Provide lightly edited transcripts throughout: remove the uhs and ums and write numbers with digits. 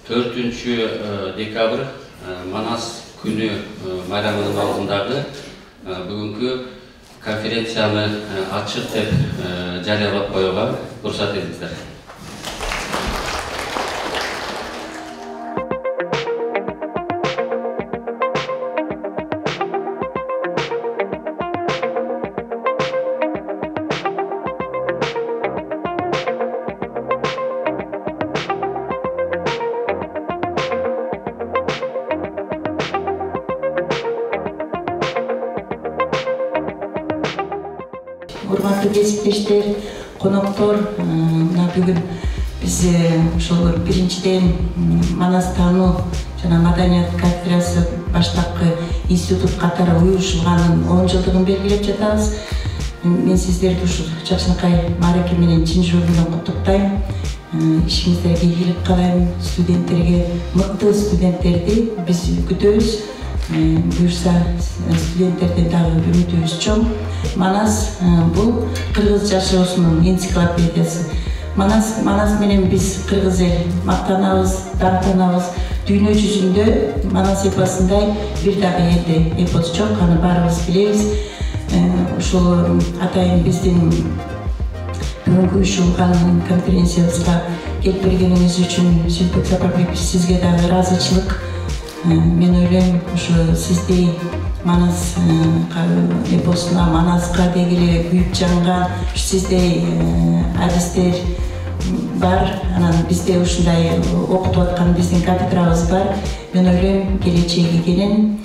4 dekabr Manas günü bayramının aldığındagı bugünkü konferensiyаны açık dep жарыялап коюуга уруксат этиңиздер. Урматтуу кесиптештер, коноктор, бүгүн биз ошол биринчиден Манас таануу жана маданият кафедрасы баштапкы институт катары уюшулганын 10 жылдыгын белгилеп жатабыз. Мен сиздерди ушул жакшынакай маареке менен чын жүрөгүмдөн куттуктайм. Ишиңиздерге ийгилик каалайм. Студенттерге, мыкты студенттерди биз күтөбүз. Буюрса студенттерден дагы үмүтүбүз чоң. Манас бул кыргыз жашоосунун энциклопедиясы. Манас менен биз кыргыз эл мактанабыз, даңктанабыз. Дүйнө жүзүндө Манас эпосундай бир дагы элде эпос жок, аны баарыбыз билебиз. Ошол атайын биздин бүгүнкү ушулган конференциябызга келип бергениңиз үчүн Сүйтбек Сапарбекович сизге дагы ыраазычылык. Мен ойлойм, ушу сиздей Манас эпосуна, Манаска дегеле күйүп жанган сиздей адистер бар. Анан бизде ушундай окутуп аткан биздин кафедрабыз бар. Мен ойлойм, келечеги экенин.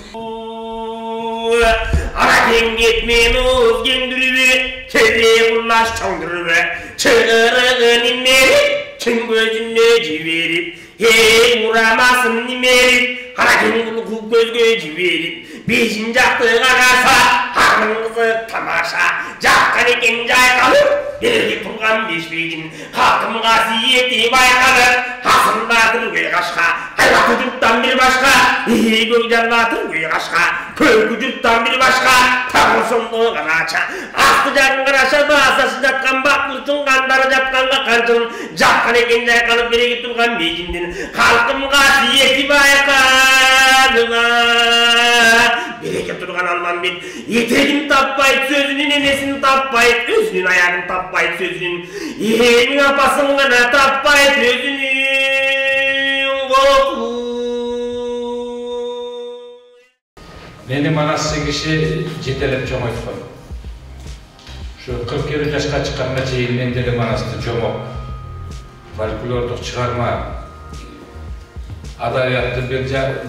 Аракен кетмен өзгендүрүбү, тезе куллаш чоңдүрүбү, чыгырыгы нимери, чың көзүнө жиберип, урамасын нимери, Аракен кул көзгө жиберип, бешин жакты караса, аңызы тамаша, жаккан экен жайкалып, берги турган бешбегин, калкым касиети байкалып, асындатыр көй кашка, айбаты журттан бир башка, көк жарлатыр көй кашка, көлкү журттан бир башка, тамыр соңду карача, асты жагын караша, басасы жаткан бактыр чуңгандары жатканга канчын, жаккан экен жайкалып, берги турган бешиндин, калкым касиети байкалып, береке турган Алманбет етегин таппайт, сөзүнүн энесин таппайт, өзүнүн аягын таппайт, сөзүнүн эң апасын гана таппайт, өзүнүн болу. Мени Манас киши жетелеп чоңойткон. Ушу 40 жашка чыкканга чейин мен деле Манасты жомок, фольклордук чыгарма, адабияттын бир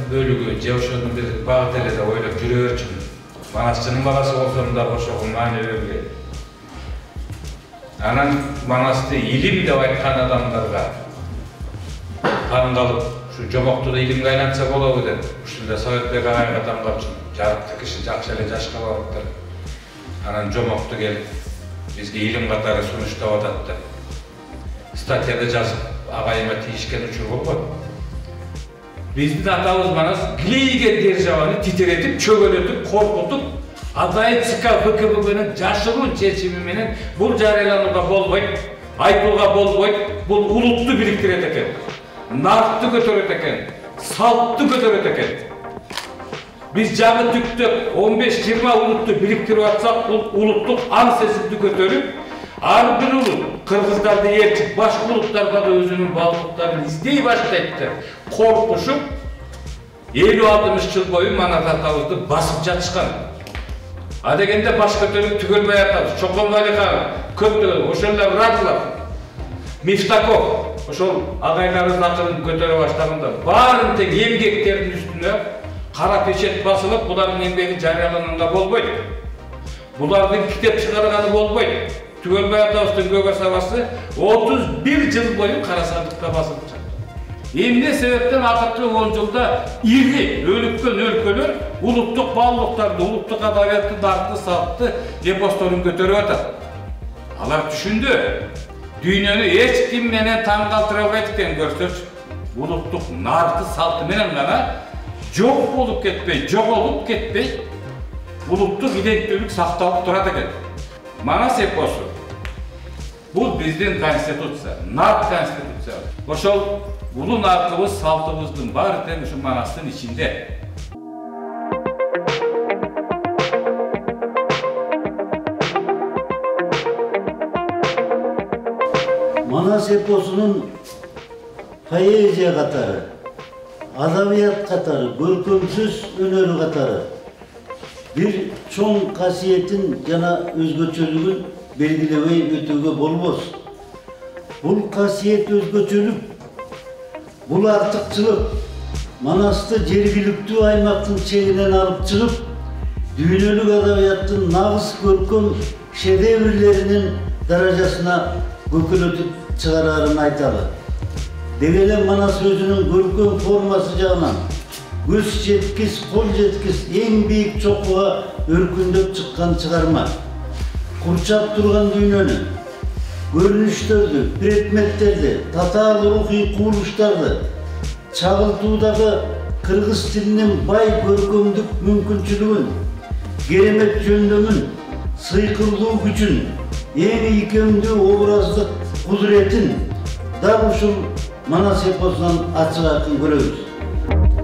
бөлүгү же ошонун бир багыт эле деп ойлоп жүрө берчүмүн. Манасчынын баласы болсом да ошого маани бербейм. Анан Манасты илим деп айткан адамдарга калып, ушу жомокту да илимге айлантса болобу деп, ушунда Советбек агайга таңгапчын. Жарыктуу киши жакшы эле жашка барыптыр. Анан жомокту келип бизге илим катары сунуштап атат деп. Статьяда жазып агайыма тийишкен учур болгон. Биздин атабыз Манас Глейге державаны титиретип, чөгөлөтүп, коркутуп, атайын ЦК ВКПБнын жашыруун чечими менен бул жарыяланууга болбойт, айтууга болбойт, бул улутту бириктирет экен, нартты көтөрөт экен, салтты көтөрөт экен. Биз жагы түктөп 15-20 улутту бириктирип атсак, бул улуттук аң сезимди көтөрүп, ар бир улут кыргыздарды ээрчип, башка улуттарга да өзүнүн баалуулуктарын издей баштайт, коркушуп 50-60 жыл бою Манас атабызды басып жатышкан. А дегенде баш көтөрүп түгөлбөй атабыз. Чокон Валихан, көптөгөн, ошолор Радлов, Мифтаков, ошол агайларыбыз акырын көтөрө баштаганда баарын тең эмгектердин үстүнө кара печет басылып, булардын эмгеги жарыяланганга болбойт. Булардын китеп чыгарганы болбойт. Түгөлбөй атабыздын көгө сабасы 31 жыл бою кара сандыкта басылып жатты. Эмне себептен акыркы 10 жылда ири өлүккөн өлкөлөр улуттук баалуулуктарды, улуттук адабиятты, дартты, салтты эпосторун көтөрүп атат. Алар түшүндү. Дүйнөнү эч ким менен таң калтыра албайт экен, көрсөчү. Улуттук нарты, салты менен гана жок болуп кетпей, жоголуп кетпей, улуттук иденттүүлүк сакталып турат экен. Манас эпосу. Бул биздин конституция, нарт конституция. Ошол Улуу наркыбыз, салтыбыздын баары тең ушу Манастын ичинде. Manas eposunun poeziya katары, adabiyat katары, görkemsiz öneri katары bir çoğun kasiyetin jana özgöçölügün belgilebey ötүүгө bolbos. Bul kasiyet özgöçölük, bul artыкçılık Manasты жергиликтүү аймактын чегинен алып чыгып, дүйнөлүк адабияттын нагыз көркөм шедеврлеринин даражасына көкөлөтүп чыгарарын айталы. Дегеле Манас өзүнүн көркөм формасы жагынан көз жеткис, кол жеткис эң бийик чокуга өркүндөп чыккан чыгарма. Курчап турган дүйнөнү, көрүнүштөрдү, предметтерди, татаал рухий кубулуштарды, чагылтуудагы кыргыз тилинин бай көркөмдүк мүмкүнчүлүгүн, керемет жөндөмүн, сыйкылдуу күчүн, эң ийкемдүү образдык кудуретин дал ушул Манас эпосунан ачык айкын көрөбүз.